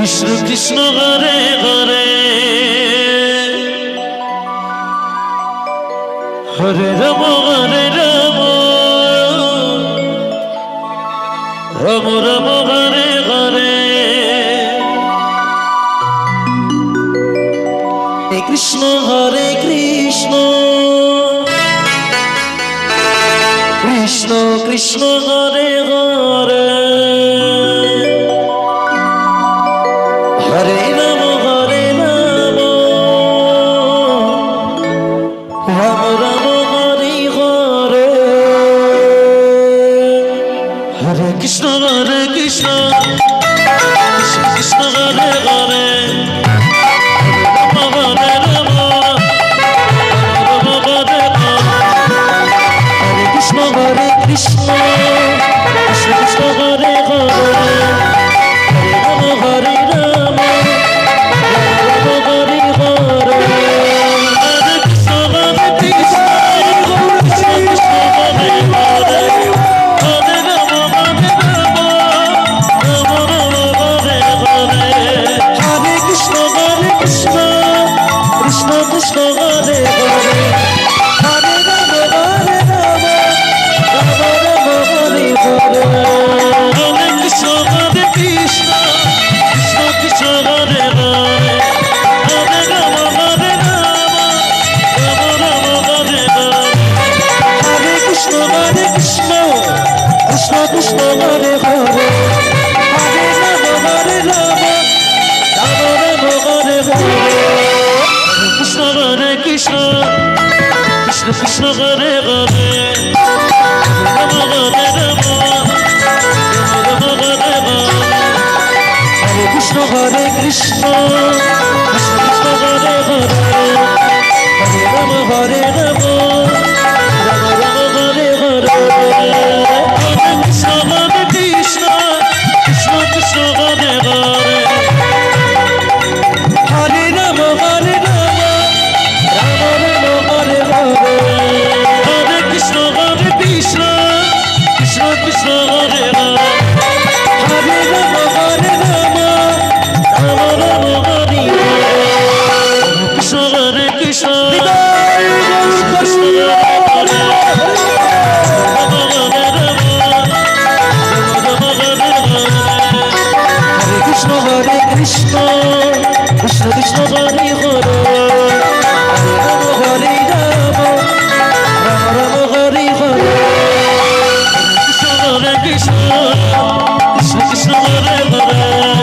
Krishna Krishna Hare Hare Hare Ram Ram Ram Hare Hare Krishna Hare Krishna Krishna Krishna Hare Hare Hare Ram Ram Ram Hare Hare Hare Krishna Krishna Krishna Hare Hare Krishna, Krishna Krishna Hare Hare, Hare Rama Hare Rama, Rama Hare Hare, Hare Krishna Hare Krishna, Krishna Krishna Hare Hare, Hare Rama Hare Rama, Rama Rama Hare Hare, Hare Krishna Krishna, Krishna Krishna Hare Hare. Krishna Hare Hare, Hare Rama Hare Rama, Rama Rama Hare Hare, Krishna Hare Krishna, Krishna Krishna Hare Hare, Rama Hare Rama, Rama Rama Hare Hare, Hare Krishna Hare Krishna, Krishna Krishna Hare Hare, Hare Rama Hare Rama, Rama Rama Hare Hare. Krishna, Krishna Krishna Hare Hare, Hare Rama Hare Rama, Rama Rama Hare Hare, Krishna Hare Krishna, Krishna Krishna Hare Hare.